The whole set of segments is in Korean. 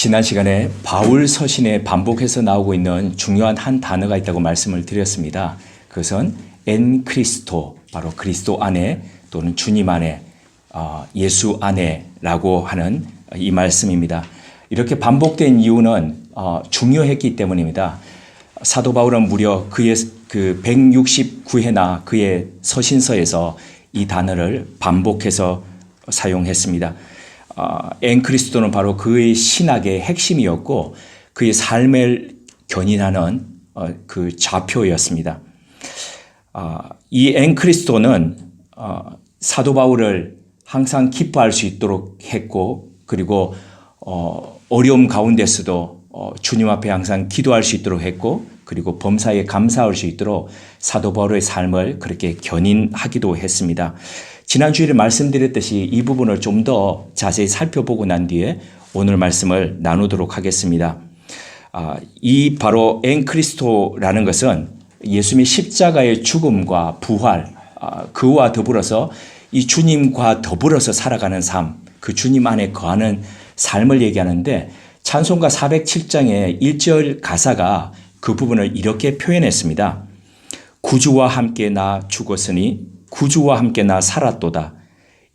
지난 시간에 바울 서신에 반복해서 나오고 있는 중요한 한 단어가 있다고 말씀을 드렸습니다. 그것은 엔 크리스토, 바로 그리스도 안에 또는 주님 안에, 예수 안에라고 하는 이 말씀입니다. 이렇게 반복된 이유는 중요했기 때문입니다. 사도 바울은 무려 그의 그 169회나 그의 서신서에서 이 단어를 반복해서 사용했습니다. 엔 크리스토는 바로 그의 신학의 핵심이었고 그의 삶을 견인하는 그 좌표였습니다. 이 엔 크리스토는 사도 바울을 항상 기뻐할 수 있도록 했고, 그리고 어려움 가운데서도 주님 앞에 항상 기도할 수 있도록 했고, 그리고 범사에 감사할 수 있도록 사도 바울의 삶을 그렇게 견인하기도 했습니다. 지난 주일에 말씀드렸듯이 이 부분을 좀 더 자세히 살펴보고 난 뒤에 오늘 말씀을 나누도록 하겠습니다. 이 바로 엔 크리스토라는 것은 예수님의 십자가의 죽음과 부활, 그와 더불어서 이 주님과 더불어서 살아가는 삶, 그 주님 안에 거하는 삶을 얘기하는데, 찬송가 407장의 1절 가사가 그 부분을 이렇게 표현했습니다. 구주와 함께 나 죽었으니 구주와 함께 나 살았도다.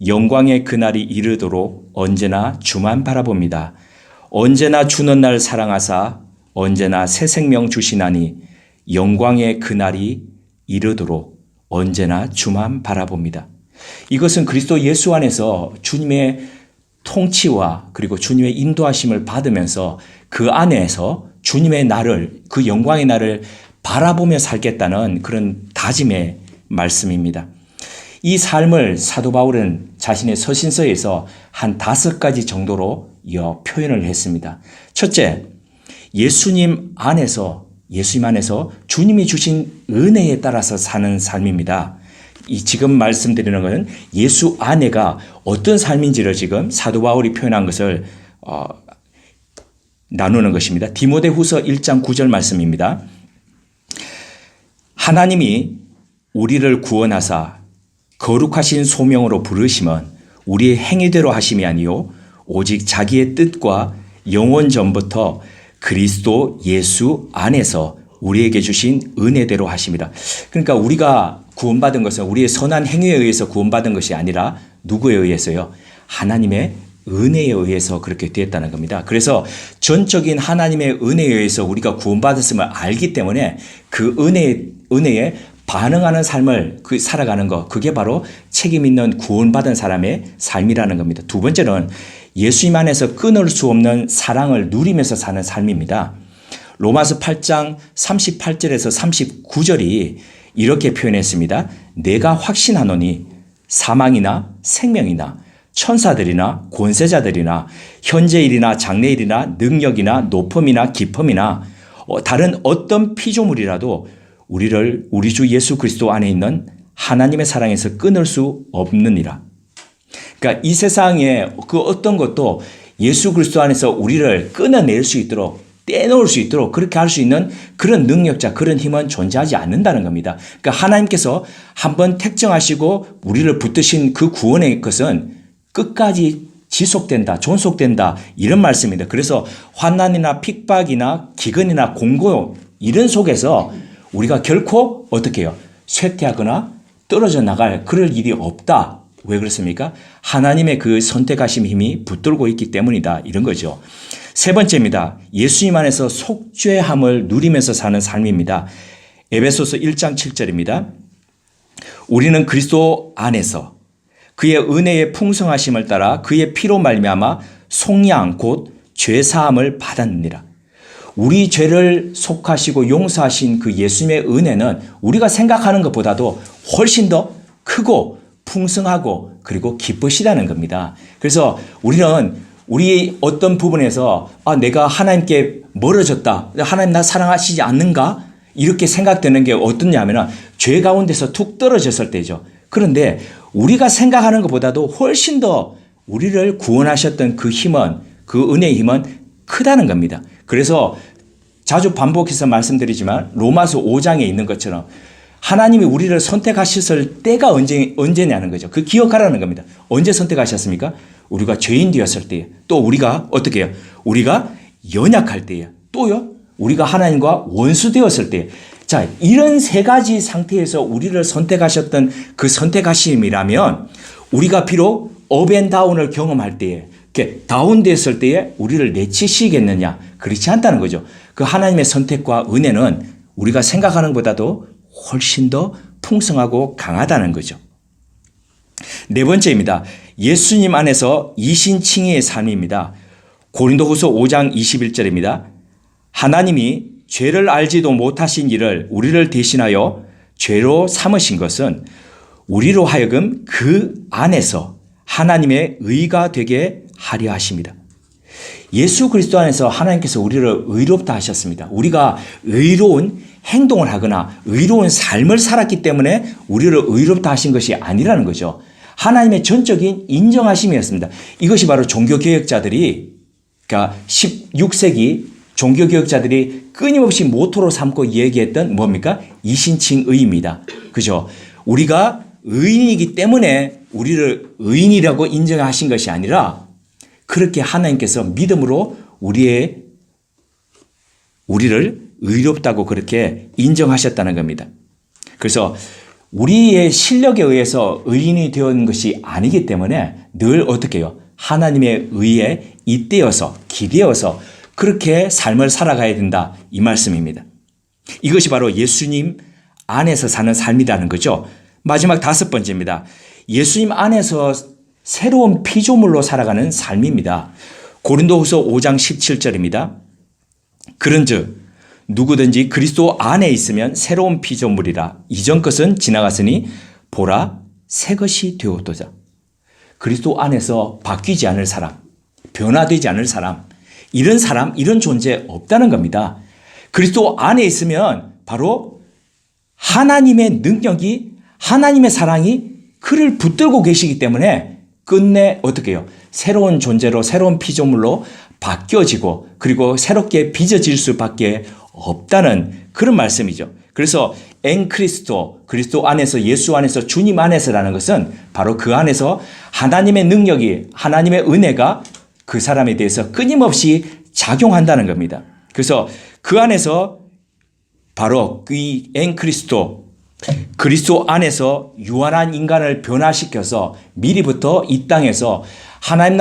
영광의 그날이 이르도록 언제나 주만 바라봅니다. 언제나 주는 날 사랑하사 언제나 새 생명 주시나니 영광의 그날이 이르도록 언제나 주만 바라봅니다. 이것은 그리스도 예수 안에서 주님의 통치와 그리고 주님의 인도하심을 받으면서 그 안에서 주님의 날을, 그 영광의 날을 바라보며 살겠다는 그런 다짐의 말씀입니다. 이 삶을 사도 바울은 자신의 서신서에서 한 5가지 정도로 표현을 했습니다. 첫째, 예수님 안에서 주님이 주신 은혜에 따라서 사는 삶입니다. 이 지금 말씀드리는 것은 예수 안에가 어떤 삶인지를 지금 사도 바울이 표현한 것을 나누는 것입니다. 디모데후서 1장 9절 말씀입니다. 하나님이 우리를 구원하사 거룩하신 소명으로 부르심은 우리의 행위대로 하심이 아니요 오직 자기의 뜻과 영원 전부터 그리스도 예수 안에서 우리에게 주신 은혜대로 하심이다. 그러니까 우리가 구원받은 것은 우리의 선한 행위에 의해서 구원받은 것이 아니라 누구에 의해서요? 하나님의 은혜에 의해서 그렇게 되었다는 겁니다. 그래서 전적인 하나님의 은혜에 의해서 우리가 구원받았음을 알기 때문에 그 은혜에 반응하는 삶을 살아가는 것, 그게 바로 책임 있는 구원받은 사람의 삶이라는 겁니다. 두 번째는 예수님 안에서 끊을 수 없는 사랑을 누리면서 사는 삶입니다. 로마서 8장 38절에서 39절이 이렇게 표현했습니다. 내가 확신하노니 사망이나 생명이나 천사들이나 권세자들이나 현재일이나 장래일이나 능력이나 높음이나 깊음이나 다른 어떤 피조물이라도 우리 주 예수 그리스도 안에 있는 하나님의 사랑에서 끊을 수 없느니라. 그러니까 이 세상에 그 어떤 것도 예수 그리스도 안에서 우리를 끊어낼 수 있도록, 떼놓을 수 있도록 그렇게 할 수 있는 그런 능력자, 그런 힘은 존재하지 않는다는 겁니다. 그러니까 하나님께서 한번 택정하시고 우리를 붙드신 그 구원의 것은 끝까지 지속된다, 존속된다, 이런 말씀입니다. 그래서 환난이나 핍박이나 기근이나 공고 이런 속에서 우리가 결코 어떻게 해요? 쇠퇴하거나 떨어져 나갈 그럴 일이 없다. 왜 그렇습니까? 하나님의 그 선택하심 힘이 붙들고 있기 때문이다. 이런 거죠. 세 번째입니다. 예수님 안에서 속죄함을 누리면서 사는 삶입니다. 에베소서 1장 7절입니다. 우리는 그리스도 안에서 그의 은혜의 풍성하심을 따라 그의 피로 말미암아 속량 곧 죄사함을 받았느니라. 우리 죄를 속하시고 용서하신 그 예수님의 은혜는 우리가 생각하는 것보다도 훨씬 더 크고 풍성하고 그리고 기쁘시다는 겁니다. 그래서 우리는 우리 어떤 부분에서 내가 하나님께 멀어졌다, 하나님 나 사랑하시지 않는가, 이렇게 생각되는 게 어떠냐면 죄 가운데서 툭 떨어졌을 때죠. 그런데 우리가 생각하는 것보다도 훨씬 더 우리를 구원하셨던 그 힘은, 그 은혜의 힘은 크다는 겁니다. 그래서 자주 반복해서 말씀드리지만 로마서 5장에 있는 것처럼 하나님이 우리를 선택하셨을 때가 언제냐는 거죠. 그 기억하라는 겁니다. 언제 선택하셨습니까? 우리가 죄인 되었을 때, 또 우리가 어떻게 해요? 우리가 연약할 때에, 또요, 우리가 하나님과 원수되었을 때, 자, 이런 세 가지 상태에서 우리를 선택하셨던 그 선택하심이라면 우리가 비록 업앤다운을 경험할 때에, 이렇게 다운됐을 때에 우리를 내치시겠느냐? 그렇지 않다는 거죠. 그 하나님의 선택과 은혜는 우리가 생각하는 것보다도 훨씬 더 풍성하고 강하다는 거죠. 네 번째입니다. 예수님 안에서 이신칭의의 삶입니다. 고린도후서 5장 21절입니다. 하나님이 죄를 알지도 못하신 이를 우리를 대신하여 죄로 삼으신 것은 우리로 하여금 그 안에서 하나님의 의가 되게 하려 하십니다. 예수 그리스도 안에서 하나님께서 우리를 의롭다 하셨습니다. 우리가 의로운 행동을 하거나 의로운 삶을 살았기 때문에 우리를 의롭다 하신 것이 아니라는 거죠. 하나님의 전적인 인정하심이었습니다. 이것이 바로 종교개혁자들이, 그러니까 16세기 종교개혁자들이 끊임없이 모토로 삼고 얘기했던 뭡니까? 이신칭의입니다. 그죠? 우리가 의인이기 때문에 우리를 의인이라고 인정하신 것이 아니라 그렇게 하나님께서 믿음으로 우리를 의롭다고 그렇게 인정하셨다는 겁니다. 그래서 우리의 실력에 의해서 의인이 되는 것이 아니기 때문에 늘 어떻게 해요? 하나님의 의에 잇대어서 기대어서 그렇게 삶을 살아가야 된다, 이 말씀입니다. 이것이 바로 예수님 안에서 사는 삶이라는 거죠. 마지막 다섯 번째입니다. 예수님 안에서 새로운 피조물로 살아가는 삶입니다. 고린도후서 5장 17절입니다. 그런즉 누구든지 그리스도 안에 있으면 새로운 피조물이라. 이전 것은 지나갔으니 보라 새 것이 되었도다. 그리스도 안에서 바뀌지 않을 사람, 변화되지 않을 사람, 이런 존재 없다는 겁니다. 그리스도 안에 있으면 바로 하나님의 능력이, 하나님의 사랑이 그를 붙들고 계시기 때문에 끝내 어떻게 해요? 새로운 존재로, 새로운 피조물로 바뀌어지고 그리고 새롭게 빚어질 수밖에 없다는 그런 말씀이죠. 그래서 그리스도 안에서, 예수 안에서, 주님 안에서라는 것은 바로 그 안에서 하나님의 능력이, 하나님의 은혜가 그 사람에 대해서 끊임없이 작용한다는 겁니다. 그래서 그 안에서 바로 이 그리스도 안에서 유한한 인간을 변화시켜서 미리부터 이 땅에서 하나님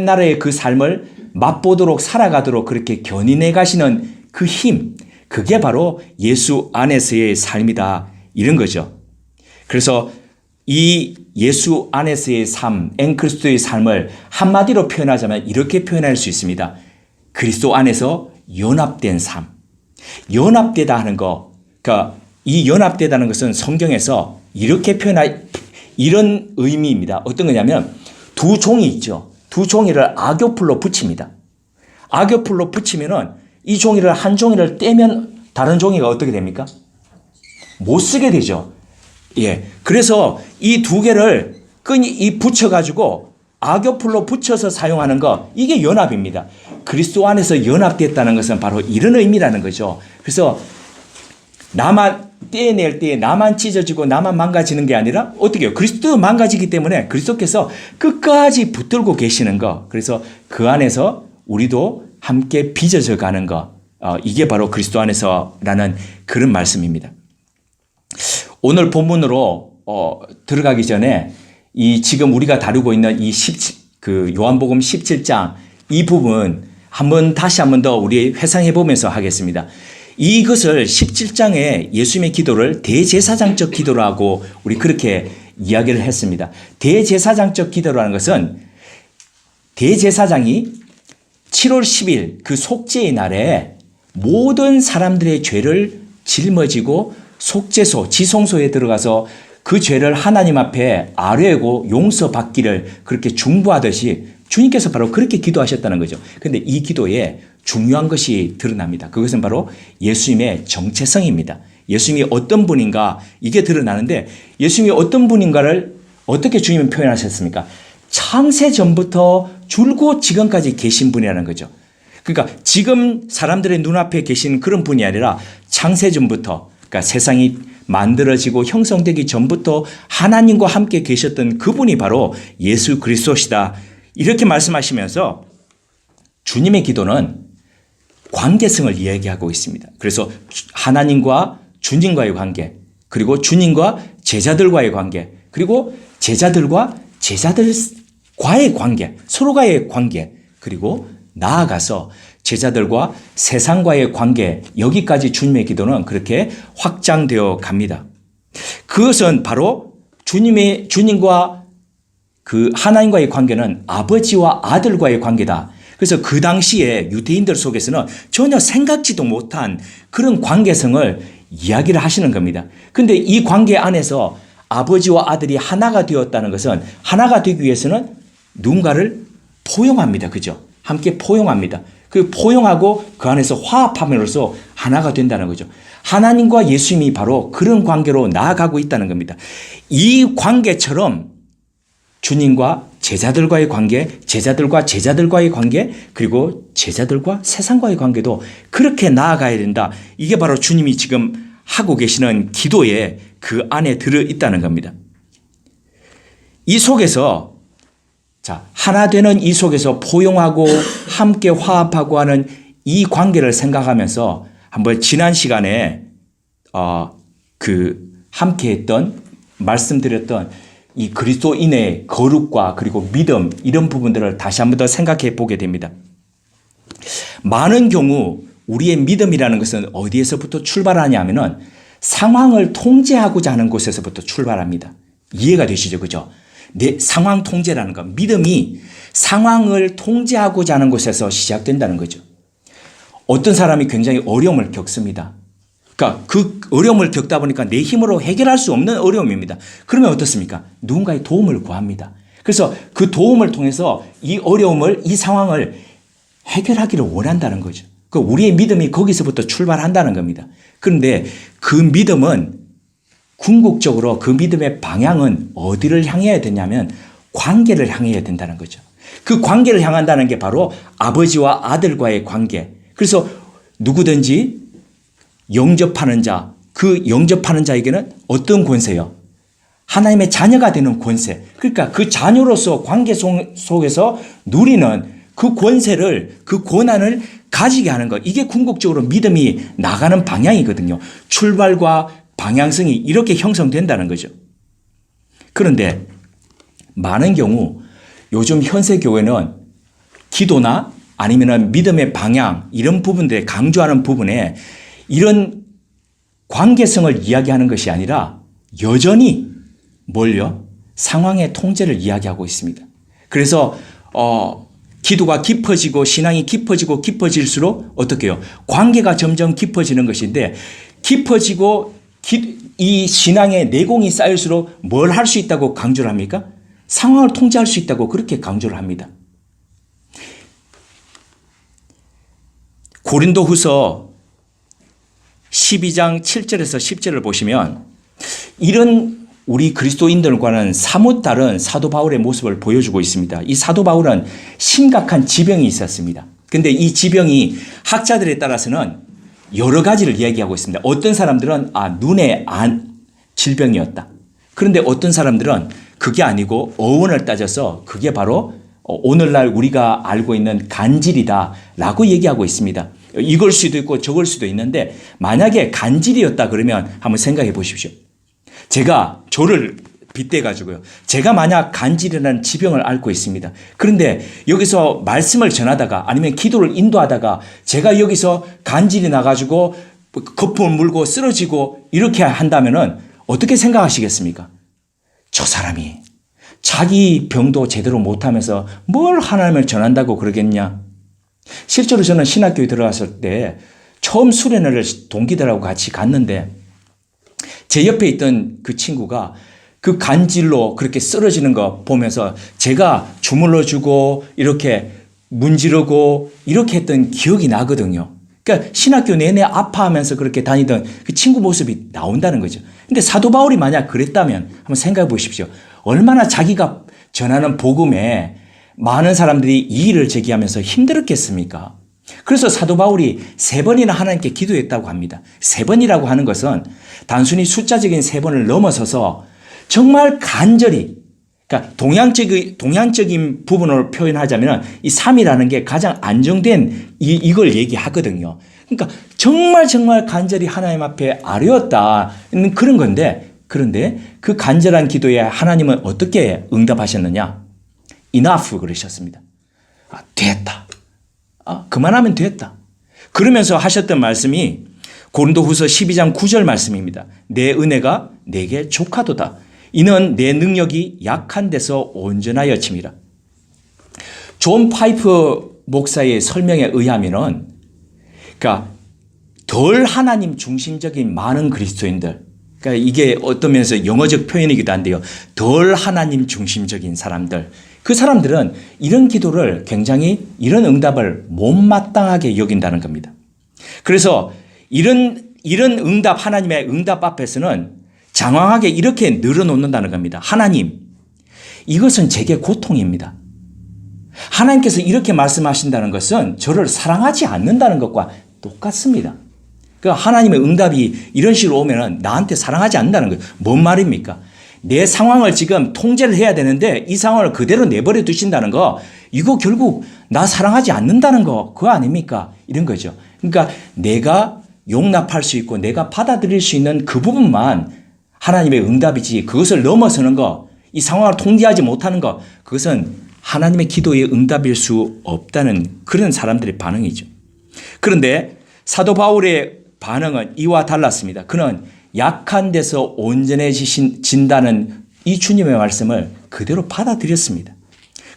나라의 그 삶을 맛보도록 살아가도록 그렇게 견인해 가시는 그 힘, 그게 바로 예수 안에서의 삶이다, 이런 거죠. 그래서 이 예수 안에서의 삶, 그리스도의 삶을 한마디로 표현하자면 이렇게 표현할 수 있습니다. 그리스도 안에서 연합된 삶. 연합되다 하는 거, 그러니까 이 연합되다는 것은 성경에서 이렇게 이런 의미입니다. 어떤 거냐면 두 종이 있죠. 두 종이를 악교풀로 붙입니다. 악교풀로 붙이면은 이 종이를, 한 종이를 떼면 다른 종이가 어떻게 됩니까? 못 쓰게 되죠. 예. 그래서 이 두 개를 끈이 붙여가지고 악교풀로 붙여서 사용하는 거, 이게 연합입니다. 그리스도 안에서 연합됐다는 것은 바로 이런 의미라는 거죠. 그래서 나만 떼낼 때 나만 찢어지고 나만 망가지는 게 아니라 어떻게 해요? 그리스도 망가지기 때문에 그리스도께서 끝까지 붙들고 계시는 거. 그래서 그 안에서 우리도 함께 빚어져 가는 거. 이게 바로 그리스도 안에서라는 그런 말씀입니다. 오늘 본문으로 들어가기 전에 지금 우리가 다루고 있는 요한복음 17장 이 부분 다시 한 번 더 우리 회상해 보면서 하겠습니다. 이것을 17장에 예수님의 기도를 대제사장적 기도라고 우리 그렇게 이야기를 했습니다. 대제사장적 기도라는 것은 대제사장이 7월 10일 그 속죄의 날에 모든 사람들의 죄를 짊어지고 속죄소, 지성소에 들어가서 그 죄를 하나님 앞에 아뢰고 용서받기를 그렇게 중보하듯이 주님께서 바로 그렇게 기도하셨다는 거죠. 그런데 이 기도에 중요한 것이 드러납니다. 그것은 바로 예수님의 정체성입니다. 예수님이 어떤 분인가, 이게 드러나는데 예수님이 어떤 분인가를 어떻게 주님은 표현하셨습니까? 창세 전부터 줄곧 지금까지 계신 분이라는 거죠. 그러니까 지금 사람들의 눈앞에 계신 그런 분이 아니라 창세 전부터, 그러니까 세상이 만들어지고 형성되기 전부터 하나님과 함께 계셨던 그분이 바로 예수 그리스도시다, 이렇게 말씀하시면서 주님의 기도는 관계성을 이야기하고 있습니다. 그래서 하나님과 주님과의 관계, 그리고 주님과 제자들과의 관계, 그리고 제자들과 제자들과의 관계, 서로가의 관계, 그리고 나아가서 제자들과 세상과의 관계, 여기까지 주님의 기도는 그렇게 확장되어 갑니다. 그것은 바로 주님과 그 하나님과의 관계는 아버지와 아들과의 관계다. 그래서 그 당시에 유대인들 속에서는 전혀 생각지도 못한 그런 관계성을 이야기를 하시는 겁니다. 근데 이 관계 안에서 아버지와 아들이 하나가 되었다는 것은 하나가 되기 위해서는 누군가를 포용합니다. 그죠? 함께 포용합니다. 그 포용하고 그 안에서 화합함으로써 하나가 된다는 거죠. 하나님과 예수님이 바로 그런 관계로 나아가고 있다는 겁니다. 이 관계처럼 주님과 제자들과의 관계, 제자들과 제자들과의 관계, 그리고 제자들과 세상과의 관계도 그렇게 나아가야 된다. 이게 바로 주님이 지금 하고 계시는 기도에 그 안에 들어있다는 겁니다. 이 속에서 하나 되는 이 속에서 포용하고 함께 화합하고 하는 이 관계를 생각하면서 한번 지난 시간에 함께 했던 말씀드렸던 이 그리스도인의 거룩과 그리고 믿음 이런 부분들을 다시 한번 더 생각해 보게 됩니다. 많은 경우 우리의 믿음이라는 것은 어디에서부터 출발하냐면은 상황을 통제하고자 하는 곳에서부터 출발합니다. 이해가 되시죠? 그죠? 내 상황 통제라는 것, 믿음이 상황을 통제하고자 하는 곳에서 시작된다는 거죠. 어떤 사람이 굉장히 어려움을 겪습니다. 그러니까 그 어려움을 겪다 보니까 내 힘으로 해결할 수 없는 어려움입니다. 그러면 어떻습니까? 누군가의 도움을 구합니다. 그래서 그 도움을 통해서 이 어려움을, 이 상황을 해결하기를 원한다는 거죠. 그 우리의 믿음이 거기서부터 출발한다는 겁니다. 그런데 그 믿음은 궁극적으로 그 믿음의 방향은 어디를 향해야 되냐면 관계를 향해야 된다는 거죠. 그 관계를 향한다는 게 바로 아버지와 아들과의 관계. 그래서 누구든지 영접하는 자, 그 영접하는 자에게는 어떤 권세요? 하나님의 자녀가 되는 권세. 그러니까 그 자녀로서 관계 속에서 누리는 그 권세를, 그 권한을 가지게 하는 것. 이게 궁극적으로 믿음이 나가는 방향이거든요. 출발과 방향성이 이렇게 형성된다는 거죠. 그런데 많은 경우 요즘 현세 교회는 기도나 아니면 믿음의 방향 이런 부분들에 강조하는 부분에 이런 관계성을 이야기하는 것이 아니라 여전히 뭘요? 상황의 통제를 이야기하고 있습니다. 그래서 기도가 깊어지고 신앙이 깊어지고 깊어질수록 어떻게 해요? 관계가 점점 깊어지는 것인데 깊어지고 이 신앙의 내공이 쌓일수록 뭘 할 수 있다고 강조를 합니까? 상황을 통제할 수 있다고 그렇게 강조를 합니다. 고린도후서 12장 7절에서 10절을 보시면 이런 우리 그리스도인들과는 사뭇 다른 사도 바울의 모습을 보여주고 있습니다. 이 사도 바울은 심각한 지병이 있었습니다. 그런데 이 지병이 학자들에 따라서는 여러 가지를 이야기하고 있습니다. 어떤 사람들은 눈에 안 질병이었다. 그런데 어떤 사람들은 그게 아니고 어원을 따져서 그게 바로 오늘날 우리가 알고 있는 간질이다라고 얘기하고 있습니다. 이걸 수도 있고 저걸 수도 있는데 만약에 간질이었다 그러면 한번 생각해 보십시오. 제가 저를 빗대가지고요. 제가 만약 간질이라는 지병을 앓고 있습니다. 그런데 여기서 말씀을 전하다가 아니면 기도를 인도하다가 제가 여기서 간질이 나가지고 거품을 물고 쓰러지고 이렇게 한다면은 어떻게 생각하시겠습니까? 저 사람이 자기 병도 제대로 못하면서 뭘 하나님을 전한다고 그러겠냐? 실제로 저는 신학교에 들어갔을 때 처음 수련회를 동기들하고 같이 갔는데 제 옆에 있던 그 친구가 그 간질로 그렇게 쓰러지는 거 보면서 제가 주물러주고 이렇게 문지르고 이렇게 했던 기억이 나거든요. 그러니까 신학교 내내 아파하면서 그렇게 다니던 그 친구 모습이 나온다는 거죠. 근데 사도 바울이 만약 그랬다면 한번 생각해 보십시오. 얼마나 자기가 전하는 복음에 많은 사람들이 이의를 제기하면서 힘들었겠습니까? 그래서 사도 바울이 3번이나 하나님께 기도했다고 합니다. 3번이라고 하는 것은 단순히 숫자적인 3번을 넘어서서 정말 간절히 그러니까 동양적인 부분으로 표현하자면 이 3이라는 게 가장 안정된 이걸 얘기하거든요. 그러니까 정말 간절히 하나님 앞에 아뢰었다는 그런 건데, 그런데 그 간절한 기도에 하나님은 어떻게 응답하셨느냐? enough 그러셨습니다. 됐다. 그만하면 됐다. 그러면서 하셨던 말씀이 고린도후서 12장 9절 말씀입니다. 내 은혜가 내게 족하도다. 이는 내 능력이 약한 데서 온전하여 침이라. 존 파이프 목사의 설명에 의하면은, 그러니까 덜 하나님 중심적인 많은 그리스도인들, 그러니까 이게 어떤 면에서 영어적 표현이기도 한데요. 덜 하나님 중심적인 사람들, 그 사람들은 이런 기도를 굉장히 이런 응답을 못마땅하게 여긴다는 겁니다. 그래서 이런 응답, 하나님의 응답 앞에서는 장황하게 이렇게 늘어놓는다는 겁니다. 하나님, 이것은 제게 고통입니다. 하나님께서 이렇게 말씀하신다는 것은 저를 사랑하지 않는다는 것과 똑같습니다. 그러니까 하나님의 응답이 이런 식으로 오면은 나한테 사랑하지 않는다는 거예요. 뭔 말입니까? 내 상황을 지금 통제를 해야 되는데 이 상황을 그대로 내버려 두신다는 거, 이거 결국 나 사랑하지 않는다는 거, 그거 아닙니까? 이런 거죠. 그러니까 내가 용납할 수 있고 내가 받아들일 수 있는 그 부분만 하나님의 응답이지, 그것을 넘어서는 거, 이 상황을 통제하지 못하는 거, 그것은 하나님의 기도의 응답일 수 없다는 그런 사람들의 반응이죠. 그런데 사도 바울의 반응은 이와 달랐습니다. 그는 약한 데서 온전해진다는 이 주님의 말씀을 그대로 받아들였습니다.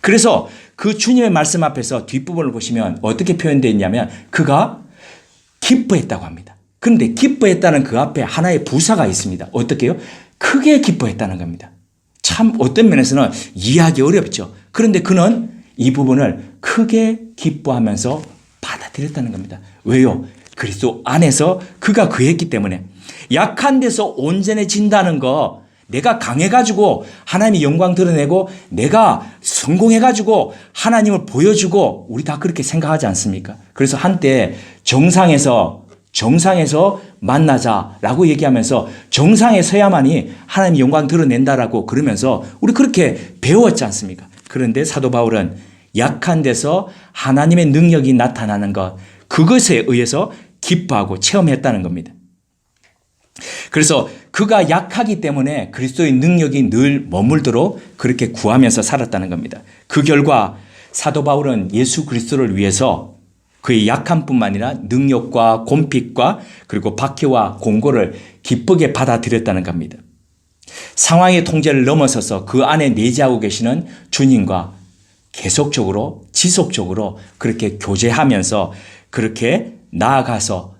그래서 그 주님의 말씀 앞에서 뒷부분을 보시면 어떻게 표현되어 있냐면 그가 기뻐했다고 합니다. 그런데 기뻐했다는 그 앞에 하나의 부사가 있습니다. 어떻게 해요? 크게 기뻐했다는 겁니다. 참 어떤 면에서는 이해하기 어렵죠. 그런데 그는 이 부분을 크게 기뻐하면서 받아들였다는 겁니다. 왜요? 그리스도 안에서 그가 그했기 때문에. 약한 데서 온전해진다는 거, 내가 강해가지고 하나님의 영광 드러내고 내가 성공해가지고 하나님을 보여주고, 우리 다 그렇게 생각하지 않습니까? 그래서 한때 정상에서 만나자라고 얘기하면서 정상에 서야만이 하나님의 영광 드러낸다라고 그러면서 우리 그렇게 배웠지 않습니까? 그런데 사도 바울은 약한 데서 하나님의 능력이 나타나는 것, 그것에 의해서 기뻐하고 체험했다는 겁니다. 그래서 그가 약하기 때문에 그리스도의 능력이 늘 머물도록 그렇게 구하면서 살았다는 겁니다. 그 결과 사도 바울은 예수 그리스도를 위해서 그의 약함뿐만 아니라 능력과 곤핍과 그리고 박해와 공고를 기쁘게 받아들였다는 겁니다. 상황의 통제를 넘어서서 그 안에 내재하고 계시는 주님과 계속적으로 지속적으로 그렇게 교제하면서 그렇게 나아가서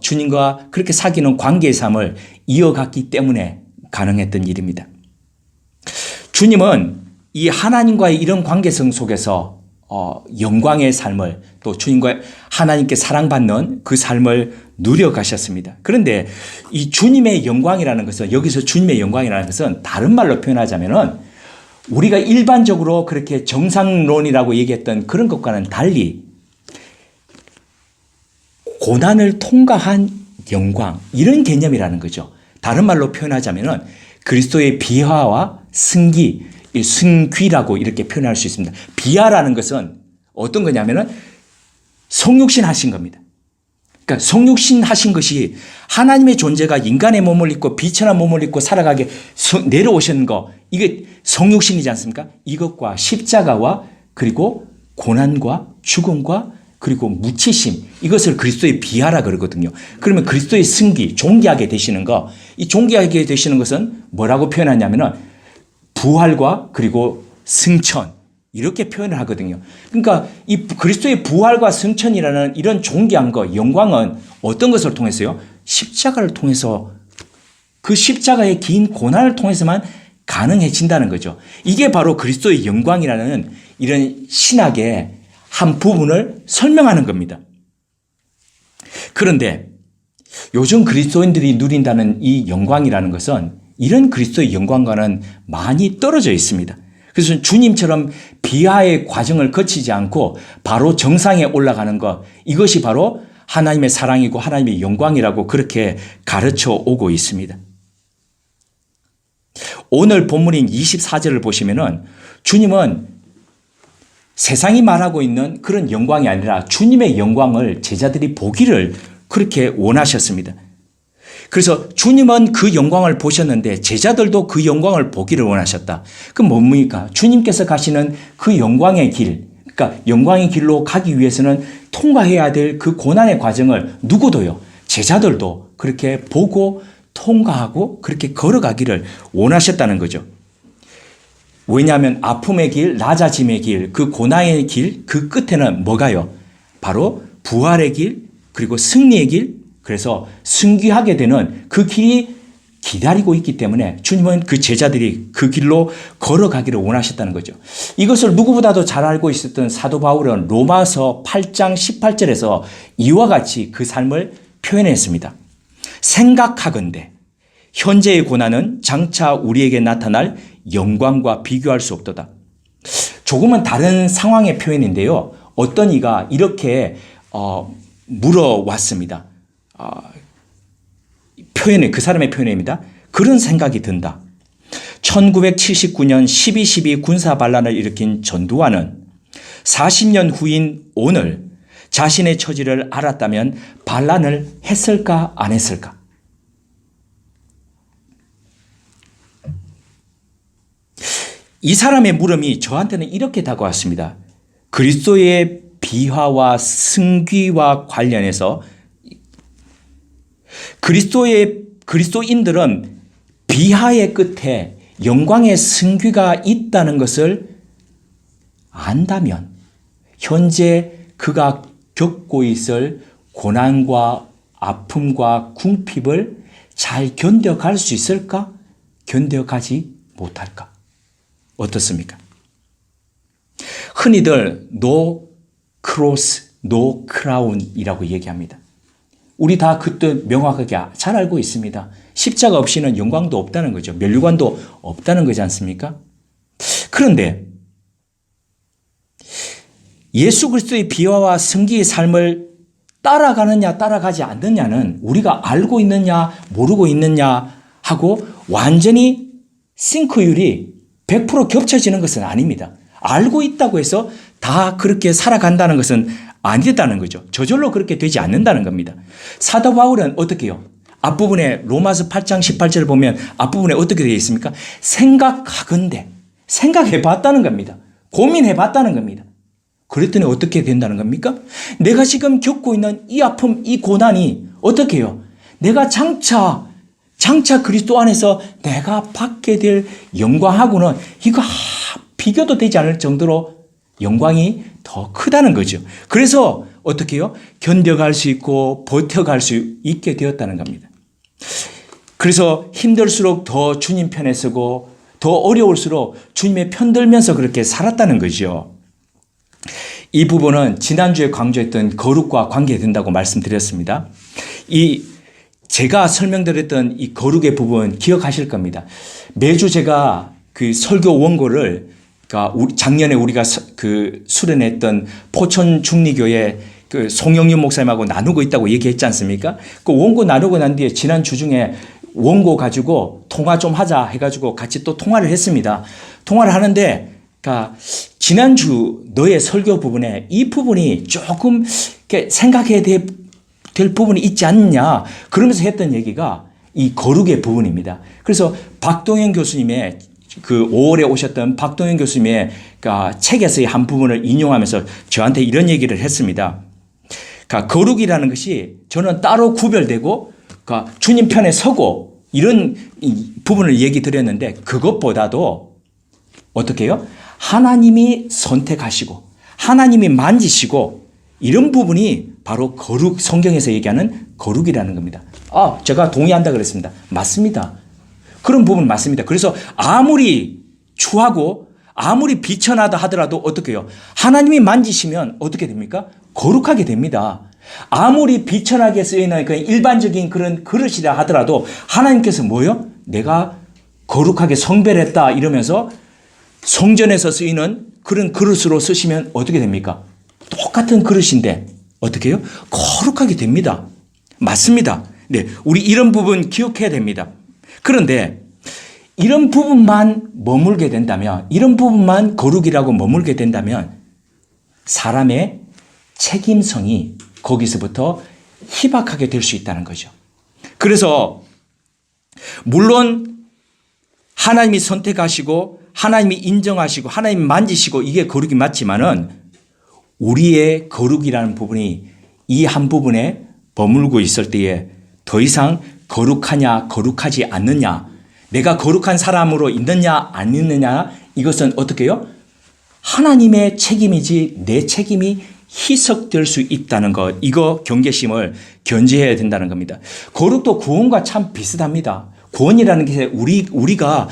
주님과 그렇게 사귀는 관계의 삶을 이어갔기 때문에 가능했던 일입니다. 주님은 이 하나님과의 이런 관계성 속에서 영광의 삶을, 또 주님과 하나님께 사랑받는 그 삶을 누려가셨습니다. 그런데 이 주님의 영광이라는 것은, 여기서 주님의 영광이라는 것은 다른 말로 표현하자면은 우리가 일반적으로 그렇게 정상론이라고 얘기했던 그런 것과는 달리 고난을 통과한 영광, 이런 개념이라는 거죠. 다른 말로 표현하자면은 그리스도의 비하와 승기, 승귀라고 이렇게 표현할 수 있습니다. 비하라는 것은 어떤 거냐면은 성육신 하신 겁니다. 그러니까 성육신 하신 것이 하나님의 존재가 인간의 몸을 입고 비천한 몸을 입고 살아가게 내려오신 거, 이게 성육신이지 않습니까? 이것과 십자가와 그리고 고난과 죽음과 그리고 묻히심, 이것을 그리스도의 비하라 그러거든요. 그러면 그리스도의 승기, 존귀하게 되시는 거, 이 존귀하게 되시는 것은 뭐라고 표현하냐면은 부활과 그리고 승천, 이렇게 표현을 하거든요. 그러니까 이 그리스도의 부활과 승천이라는 이런 존귀한 것, 영광은 어떤 것을 통해서요? 십자가를 통해서, 그 십자가의 긴 고난을 통해서만 가능해진다는 거죠. 이게 바로 그리스도의 영광이라는 이런 신학의 한 부분을 설명하는 겁니다. 그런데 요즘 그리스도인들이 누린다는 이 영광이라는 것은 이런 그리스도의 영광과는 많이 떨어져 있습니다. 그래서 주님처럼 비하의 과정을 거치지 않고 바로 정상에 올라가는 것, 이것이 바로 하나님의 사랑이고 하나님의 영광이라고 그렇게 가르쳐 오고 있습니다. 오늘 본문인 24절을 보시면은 주님은 세상이 말하고 있는 그런 영광이 아니라 주님의 영광을 제자들이 보기를 그렇게 원하셨습니다. 그래서 주님은 그 영광을 보셨는데 제자들도 그 영광을 보기를 원하셨다. 그럼 뭡니까? 주님께서 가시는 그 영광의 길, 그러니까 영광의 길로 가기 위해서는 통과해야 될 그 고난의 과정을 누구도요, 제자들도 그렇게 보고 통과하고 그렇게 걸어가기를 원하셨다는 거죠. 왜냐하면 아픔의 길, 낮아짐의 길, 그 고난의 길, 그 끝에는 뭐가요? 바로 부활의 길, 그리고 승리의 길, 그래서 승귀하게 되는 그 길이 기다리고 있기 때문에 주님은 그 제자들이 그 길로 걸어가기를 원하셨다는 거죠. 이것을 누구보다도 잘 알고 있었던 사도 바울은 로마서 8장 18절에서 이와 같이 그 삶을 표현했습니다. 생각하건대 현재의 고난은 장차 우리에게 나타날 영광과 비교할 수 없도다. 조금은 다른 상황의 표현인데요. 어떤 이가 이렇게 물어왔습니다. 그 사람의 표현입니다. 그런 생각이 든다. 1979년 12.12 군사 반란을 일으킨 전두환은 40년 후인 오늘 자신의 처지를 알았다면 반란을 했을까 안 했을까? 이 사람의 물음이 저한테는 이렇게 다가왔습니다. 그리스도의 비화와 승귀와 관련해서 그리스도인들은 비하의 끝에 영광의 승귀가 있다는 것을 안다면 현재 그가 겪고 있을 고난과 아픔과 궁핍을 잘 견뎌갈 수 있을까? 견뎌가지 못할까? 어떻습니까? 흔히들 no cross, no crown이라고 얘기합니다. 우리 다 그 뜻 명확하게 잘 알고 있습니다. 십자가 없이는 영광도 없다는 거죠. 면류관도 없다는 거지 않습니까? 그런데 예수 그리스도의 비화와 승기의 삶을 따라가느냐 따라가지 않느냐는 우리가 알고 있느냐 모르고 있느냐 하고 완전히 싱크율이 100% 겹쳐지는 것은 아닙니다. 알고 있다고 해서 다 그렇게 살아간다는 것은 아니다는 거죠. 저절로 그렇게 되지 않는다는 겁니다. 사도 바울은 어떻게 해요? 앞부분에 로마서 8장 18절을 보면 앞부분에 어떻게 되어 있습니까? 생각하건대, 생각해 봤다는 겁니다. 고민해 봤다는 겁니다. 그랬더니 어떻게 된다는 겁니까? 내가 지금 겪고 있는 이 아픔, 이 고난이 어떻게 해요? 내가 장차 그리스도 안에서 내가 받게 될 영광하고는 이거 비교도 되지 않을 정도로 영광이 더 크다는 거죠. 그래서 어떻게 해요? 견뎌갈 수 있고 버텨갈 수 있게 되었다는 겁니다. 그래서 힘들수록 더 주님 편에 서고 더 어려울수록 주님의 편 들면서 그렇게 살았다는 거죠. 이 부분은 지난주에 강조했던 거룩과 관계된다고 말씀드렸습니다. 제가 설명드렸던 이 거룩의 부분 기억하실 겁니다. 매주 제가 그 설교 원고를 작년에 우리가 수련했던 포천 중리교회 그 송영윤 목사님하고 나누고 있다고 얘기했지 않습니까? 그 원고 나누고 난 뒤에 지난 주 중에 원고 가지고 통화 좀 하자 해가지고 같이 또 통화를 했습니다. 통화를 하는데 지난주 너의 설교 부분에 이 부분이 조금 생각해야 될 부분이 있지 않느냐 그러면서 했던 얘기가 이 거룩의 부분입니다. 그래서 박동현 교수님의 그 5월에 오셨던 박동현 교수님의 책에서의 한 부분을 인용하면서 저한테 이런 얘기를 했습니다. 거룩이라는 것이 저는 따로 구별되고 주님 편에 서고 이런 부분을 얘기 드렸는데 그것보다도 어떻게 해요? 하나님이 선택하시고 하나님이 만지시고 이런 부분이 바로 거룩, 성경에서 얘기하는 거룩이라는 겁니다. 제가 동의한다 그랬습니다. 맞습니다. 그런 부분 맞습니다. 그래서 아무리 추하고 아무리 비천하다 하더라도 어떻게 해요? 하나님이 만지시면 어떻게 됩니까? 거룩하게 됩니다. 아무리 비천하게 쓰이는 그냥 일반적인 그런 그릇이라 하더라도 하나님께서 뭐요? 내가 거룩하게 성별했다 이러면서 성전에서 쓰이는 그런 그릇으로 쓰시면 어떻게 됩니까? 똑같은 그릇인데 어떻게 해요? 거룩하게 됩니다. 맞습니다. 네, 우리 이런 부분 기억해야 됩니다. 그런데 이런 부분만 머물게 된다면, 이런 부분만 거룩이라고 머물게 된다면 사람의 책임성이 거기서부터 희박하게 될 수 있다는 거죠. 그래서 물론 하나님이 선택하시고 하나님이 인정하시고 하나님이 만지시고 이게 거룩이 맞지만은 우리의 거룩이라는 부분이 이 한 부분에 머물고 있을 때에 더 이상 거룩하냐 거룩하지 않느냐, 내가 거룩한 사람으로 있느냐 안 있느냐, 이것은 어떻게 해요? 하나님의 책임이지 내 책임이 희석될 수 있다는 것, 이거 경계심을 견지해야 된다는 겁니다. 거룩도 구원과 참 비슷합니다. 구원이라는 게 우리가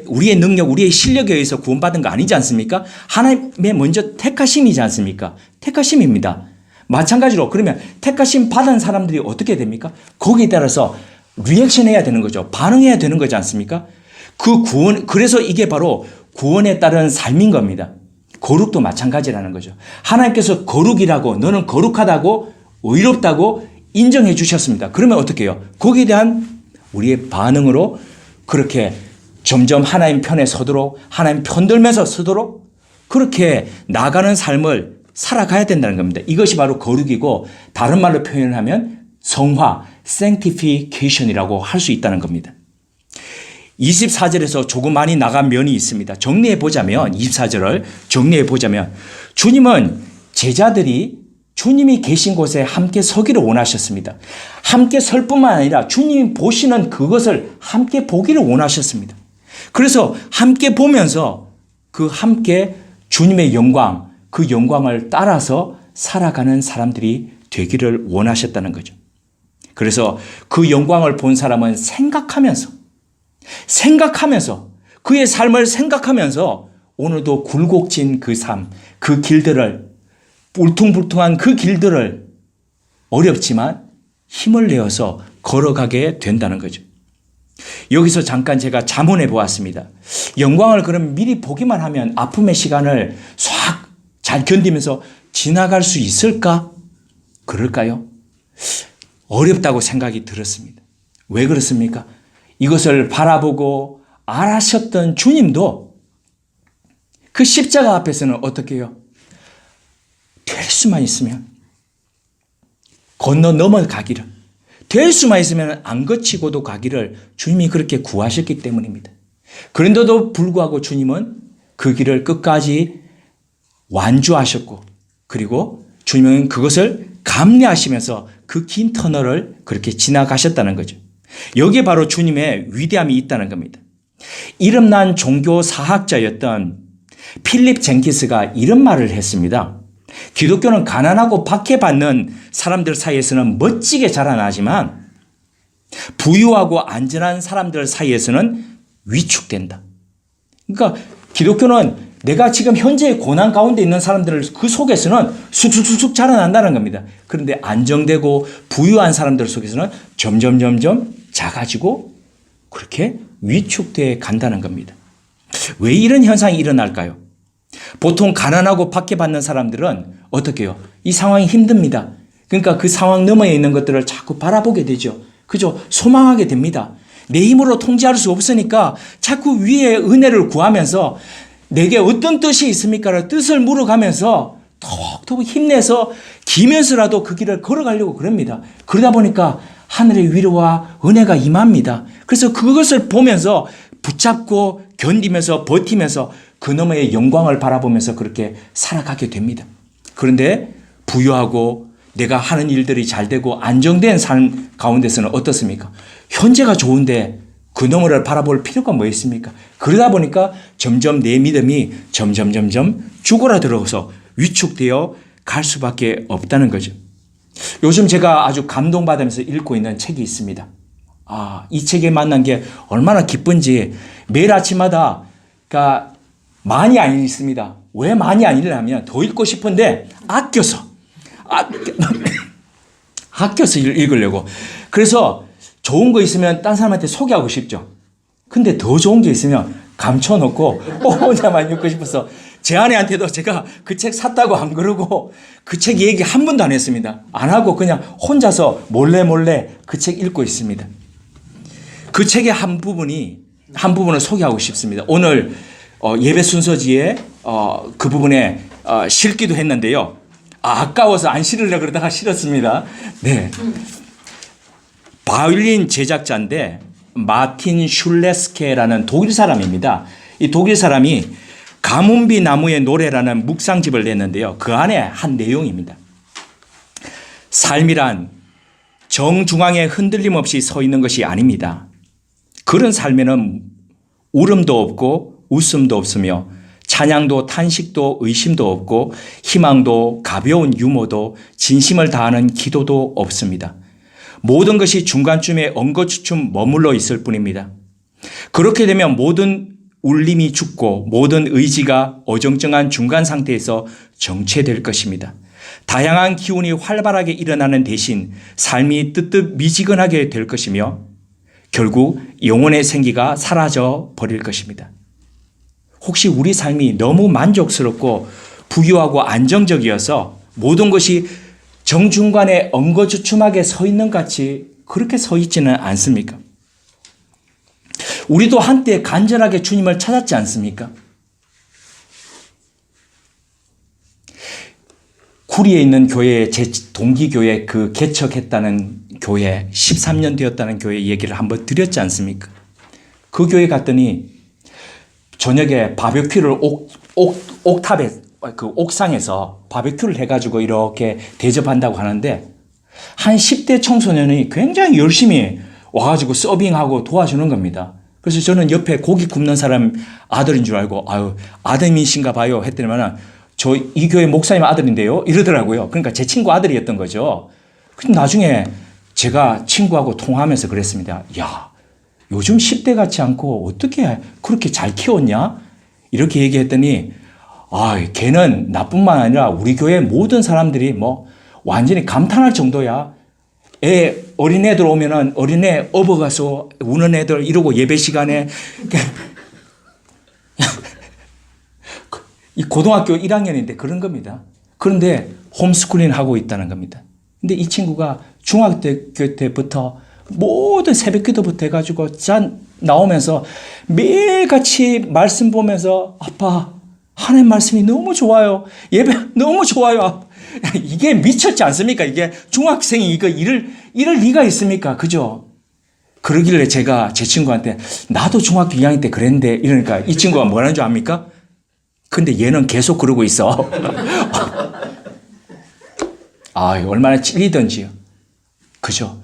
우리의 능력, 우리의 실력에 의해서 구원받은 거 아니지 않습니까? 하나님의 먼저 택하심이지 않습니까? 택하심입니다. 마찬가지로 그러면 택하심 받은 사람들이 어떻게 됩니까? 거기에 따라서 리액션 해야 되는 거죠. 반응해야 되는 거지 않습니까? 그래서 이게 바로 구원에 따른 삶인 겁니다. 거룩도 마찬가지라는 거죠. 하나님께서 거룩이라고, 너는 거룩하다고, 의롭다고 인정해 주셨습니다. 그러면 어떻게 해요? 거기에 대한 우리의 반응으로 그렇게 점점 하나님 편에 서도록, 하나님 편들면서 서도록 그렇게 나가는 삶을 살아가야 된다는 겁니다. 이것이 바로 거룩이고, 다른 말로 표현하면 성화, sanctification이라고 할 수 있다는 겁니다. 24절에서 조금 많이 나간 면이 있습니다. 정리해 보자면, 24절을 정리해 보자면, 주님은 제자들이 주님이 계신 곳에 함께 서기를 원하셨습니다. 함께 설 뿐만 아니라 주님이 보시는 그것을 함께 보기를 원하셨습니다. 그래서 함께 보면서 그 함께 주님의 영광, 그 영광을 따라서 살아가는 사람들이 되기를 원하셨다는 거죠. 그래서 그 영광을 본 사람은 생각하면서 그의 삶을 생각하면서 오늘도 굴곡진 그 삶, 그 길들을, 울퉁불퉁한 그 길들을 어렵지만 힘을 내어서 걸어가게 된다는 거죠. 여기서 잠깐 제가 자문해 보았습니다. 영광을 그럼 미리 보기만 하면 아픔의 시간을 싹 잘 견디면서 지나갈 수 있을까? 그럴까요? 어렵다고 생각이 들었습니다. 왜 그렇습니까? 이것을 바라보고 알아셨던 주님도 그 십자가 앞에서는 어떻게 해요? 될 수만 있으면 건너 넘어가기를, 될 수만 있으면 안 거치고도 가기를 주님이 그렇게 구하셨기 때문입니다. 그런데도 불구하고 주님은 그 길을 끝까지 완주하셨고, 그리고 주님은 그것을 감내하시면서 그 긴 터널을 그렇게 지나가셨다는 거죠. 여기에 바로 주님의 위대함이 있다는 겁니다. 이름난 종교 사학자였던 필립 젠키스가 이런 말을 했습니다. 기독교는 가난하고 박해받는 사람들 사이에서는 멋지게 자라나지만 부유하고 안전한 사람들 사이에서는 위축된다. 그러니까 기독교는 내가 지금 현재의 고난 가운데 있는 사람들을 그 속에서는 쑥쑥쑥 자라난다는 겁니다. 그런데 안정되고 부유한 사람들 속에서는 점점 작아지고 그렇게 위축돼 간다는 겁니다. 왜 이런 현상이 일어날까요? 보통 가난하고 박해받는 사람들은 어떻게 해요? 이 상황이 힘듭니다. 그러니까 그 상황 너머에 있는 것들을 자꾸 바라보게 되죠. 그죠? 소망하게 됩니다. 내 힘으로 통제할 수 없으니까 자꾸 위에 은혜를 구하면서 내게 어떤 뜻이 있습니까를 뜻을 물어가면서 톡톡 힘내서 기면서라도 그 길을 걸어가려고 그럽니다. 그러다 보니까 하늘의 위로와 은혜가 임합니다. 그래서 그것을 보면서 붙잡고 견디면서 버티면서 그 너머의 영광을 바라보면서 그렇게 살아가게 됩니다. 그런데 부유하고 내가 하는 일들이 잘 되고 안정된 삶 가운데서는 어떻습니까? 현재가 좋은데 그 너머를 바라볼 필요가 뭐 있습니까? 그러다 보니까 점점 내 믿음이 점점 죽어라들어서 위축되어 갈 수밖에 없다는 거죠. 요즘 제가 아주 감동받으면서 읽고 있는 책이 있습니다. 이 책에 만난 게 얼마나 기쁜지 매일 아침마다 그러니까 많이 안 읽습니다. 왜 많이 안 읽냐면 더 읽고 싶은데 아껴서 읽으려고. 그래서 좋은 거 있으면 딴 사람한테 소개하고 싶죠. 근데 더 좋은 게 있으면 감춰놓고 혼자만 읽고 싶어서 제 아내한테도 제가 그 책 샀다고 안 그러고 그 책 얘기 한 번도 안 했습니다. 안 하고 그냥 혼자서 몰래 그 책 읽고 있습니다. 그 책의 한 부분이 한 부분을 소개하고 싶습니다. 오늘 예배 순서지에 그 부분에 실기도 했는데요. 아까워서 안 실으려고 그러다가 실었습니다. 네. 바이올린 제작자인데 마틴 슐레스케라는 독일 사람입니다. 이 독일 사람이 가뭄비 나무의 노래라는 묵상집을 냈는데요. 그 안에 한 내용입니다. 삶이란 정중앙에 흔들림 없이 서 있는 것이 아닙니다. 그런 삶에는 울음도 없고 웃음도 없으며 찬양도 탄식도 의심도 없고 희망도 가벼운 유머도 진심을 다하는 기도도 없습니다. 모든 것이 중간쯤에 엉거주춤 머물러 있을 뿐입니다. 그렇게 되면 모든 울림이 죽고 모든 의지가 어정쩡한 중간 상태에서 정체될 것입니다. 다양한 기운이 활발하게 일어나는 대신 삶이 뜨뜻미지근하게 될 것이며 결국 영혼의 생기가 사라져 버릴 것입니다. 혹시 우리 삶이 너무 만족스럽고 부유하고 안정적이어서 모든 것이 정중간에 엉거주춤하게 서 있는 같이 그렇게 서 있지는 않습니까? 우리도 한때 간절하게 주님을 찾았지 않습니까? 구리에 있는 교회에 제 동기교회 그 개척했다는 교회 13년 되었다는 교회 얘기를 한번 드렸지 않습니까? 그 교회 갔더니 저녁에 바베큐를 옥탑에 그 옥상에서 바베큐를 해가지고 이렇게 대접한다고 하는데 한 10대 청소년이 굉장히 열심히 와가지고 서빙하고 도와주는 겁니다. 그래서 저는 옆에 고기 굽는 사람 아들인 줄 알고 아유 아드님이신가 봐요 했더니만 저 이 교회 목사님 아들인데요 이러더라고요. 그러니까 제 친구 아들이었던 거죠. 근데 나중에 제가 친구하고 통화하면서 그랬습니다. 야 요즘 10대 같지 않고 어떻게 그렇게 잘 키웠냐? 이렇게 얘기했더니 걔는 나뿐만 아니라 우리 교회 모든 사람들이 뭐 완전히 감탄할 정도야. 어린애들 오면은 어린애 업어가서 우는 애들 이러고 예배 시간에 이 고등학교 1학년인데 그런 겁니다. 그런데 홈스쿨링 하고 있다는 겁니다. 근데 이 친구가 중학교 때부터 모든 새벽 기도부터 해가지고 나오면서 매일같이 말씀 보면서 아빠 하나님 말씀이 너무 좋아요. 예배 너무 좋아요. 이게 미쳤지 않습니까? 이게 중학생이 이거 이럴 리가 있습니까? 그죠? 그러길래 제가 제 친구한테 나도 중학교 2학년 때 그랬는데 이러니까 이 친구가 뭐라는 줄 압니까? 근데 얘는 계속 그러고 있어. 얼마나 찔리던지요. 그죠?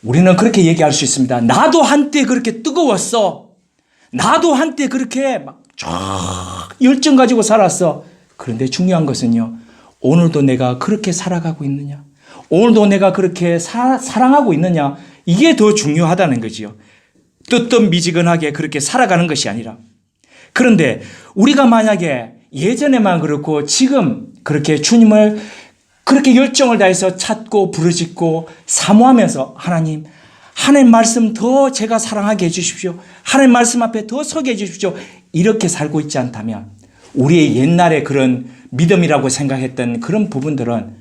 우리는 그렇게 얘기할 수 있습니다. 나도 한때 그렇게 뜨거웠어. 나도 한때 그렇게 막 쫙 열정 가지고 살았어. 그런데 중요한 것은요. 오늘도 내가 그렇게 살아가고 있느냐? 오늘도 내가 그렇게 사랑하고 있느냐? 이게 더 중요하다는 거지요. 뜨뜻미지근하게 그렇게 살아가는 것이 아니라. 그런데 우리가 만약에 예전에만 그렇고 지금 그렇게 주님을 그렇게 열정을 다해서 찾고 부르짖고 사모하면서 하나님 말씀 더 제가 사랑하게 해주십시오. 하나님 말씀 앞에 더 서게 해주십시오. 이렇게 살고 있지 않다면 우리의 옛날에 그런 믿음이라고 생각했던 그런 부분들은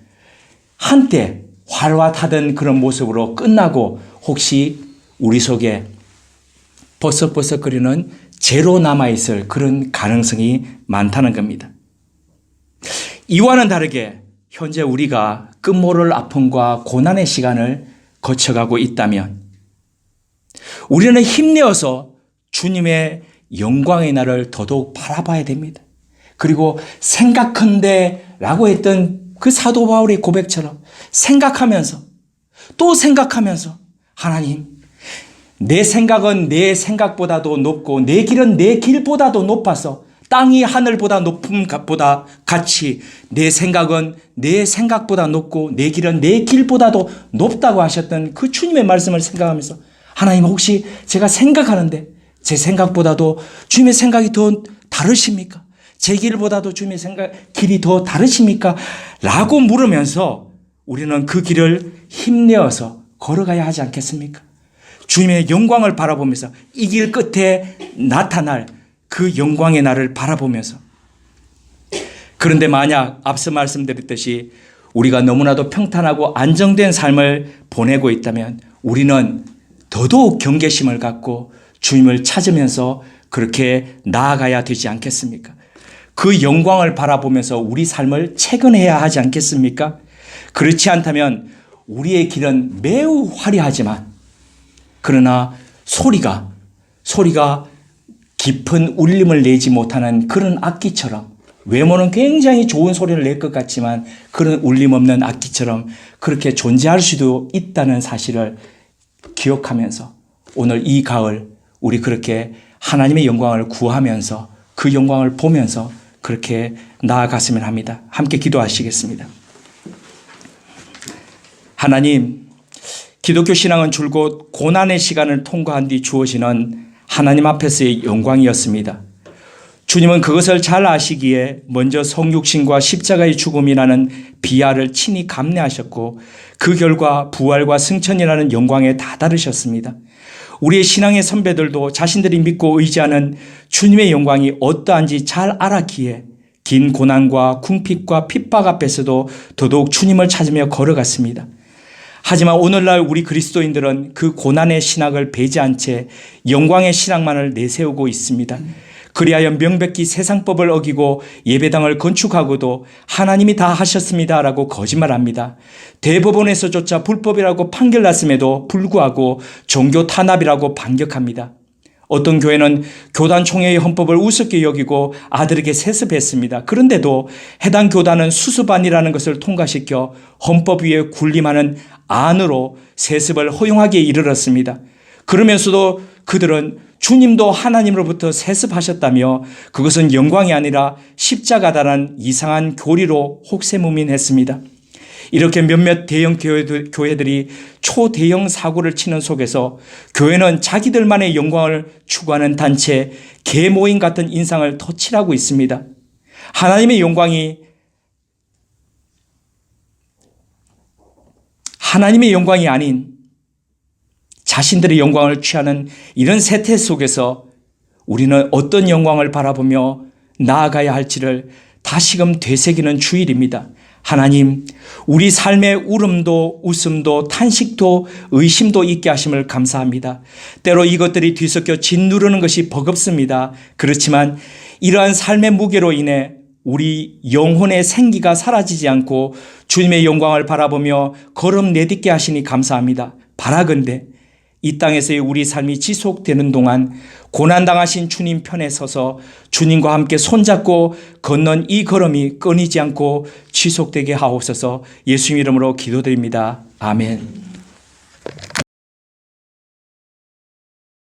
한때 활화 타던 그런 모습으로 끝나고 혹시 우리 속에 버석버석거리는 죄로 남아있을 그런 가능성이 많다는 겁니다. 이와는 다르게 현재 우리가 끝모를 아픔과 고난의 시간을 거쳐가고 있다면 우리는 힘내어서 주님의 영광의 날을 더더욱 바라봐야 됩니다. 그리고 생각한데 라고 했던 그 사도 바울의 고백처럼 생각하면서 또 생각하면서 하나님 내 생각은 내 생각보다도 높고 내 길은 내 길보다도 높아서 땅이 하늘보다 높은 것보다 같이 내 생각은 내 생각보다 높고 내 길은 내 길보다도 높다고 하셨던 그 주님의 말씀을 생각하면서 하나님 혹시 제가 생각하는데 제 생각보다도 주님의 생각이 더 다르십니까? 제 길보다도 주님의 길이 더 다르십니까? 라고 물으면서 우리는 그 길을 힘내어서 걸어가야 하지 않겠습니까? 주님의 영광을 바라보면서 이 길 끝에 나타날 그 영광의 날을 바라보면서 그런데 만약 앞서 말씀드렸듯이 우리가 너무나도 평탄하고 안정된 삶을 보내고 있다면 우리는 더더욱 경계심을 갖고 주님을 찾으면서 그렇게 나아가야 되지 않겠습니까? 그 영광을 바라보면서 우리 삶을 채근해야 하지 않겠습니까? 그렇지 않다면 우리의 길은 매우 화려하지만 그러나 소리가 깊은 울림을 내지 못하는 그런 악기처럼, 외모는 굉장히 좋은 소리를 낼 것 같지만 그런 울림 없는 악기처럼 그렇게 존재할 수도 있다는 사실을 기억하면서 오늘 이 가을 우리 그렇게 하나님의 영광을 구하면서 그 영광을 보면서 그렇게 나아갔으면 합니다. 함께 기도하시겠습니다. 하나님, 기독교 신앙은 줄곧 고난의 시간을 통과한 뒤 주어지는 하나님 앞에서의 영광이었습니다. 주님은 그것을 잘 아시기에 먼저 성육신과 십자가의 죽음이라는 비하를 친히 감내하셨고 그 결과 부활과 승천이라는 영광에 다다르셨습니다. 우리의 신앙의 선배들도 자신들이 믿고 의지하는 주님의 영광이 어떠한지 잘 알았기에 긴 고난과 궁핍과 핍박 앞에서도 더더욱 주님을 찾으며 걸어갔습니다. 하지만 오늘날 우리 그리스도인들은 그 고난의 신학을 배제한 채 영광의 신학만을 내세우고 있습니다. 그리하여 명백히 세상법을 어기고 예배당을 건축하고도 하나님이 다 하셨습니다라고 거짓말합니다. 대법원에서조차 불법이라고 판결났음에도 불구하고 종교 탄압이라고 반격합니다. 어떤 교회는 교단 총회의 헌법을 우습게 여기고 아들에게 세습했습니다. 그런데도 해당 교단은 수습안이라는 것을 통과시켜 헌법 위에 군림하는 안으로 세습을 허용하기에 이르렀습니다. 그러면서도 그들은 주님도 하나님으로부터 세습하셨다며 그것은 영광이 아니라 십자가다라는 이상한 교리로 혹세무민했습니다. 이렇게 몇몇 대형 교회들이 초대형 사고를 치는 속에서 교회는 자기들만의 영광을 추구하는 단체, 계모임 같은 인상을 터치하고 있습니다. 하나님의 영광이 아닌 자신들의 영광을 취하는 이런 세태 속에서 우리는 어떤 영광을 바라보며 나아가야 할지를 다시금 되새기는 주일입니다. 하나님, 우리 삶의 울음도 웃음도 탄식도 의심도 있게 하심을 감사합니다. 때로 이것들이 뒤섞여 짓누르는 것이 버겁습니다. 그렇지만 이러한 삶의 무게로 인해 우리 영혼의 생기가 사라지지 않고 주님의 영광을 바라보며 걸음 내딛게 하시니 감사합니다. 바라건대 이 땅에서의 우리 삶이 지속되는 동안 고난당하신 주님 편에 서서 주님과 함께 손잡고 걷는 이 걸음이 끊이지 않고 지속되게 하옵소서. 예수님 이름으로 기도드립니다. 아멘.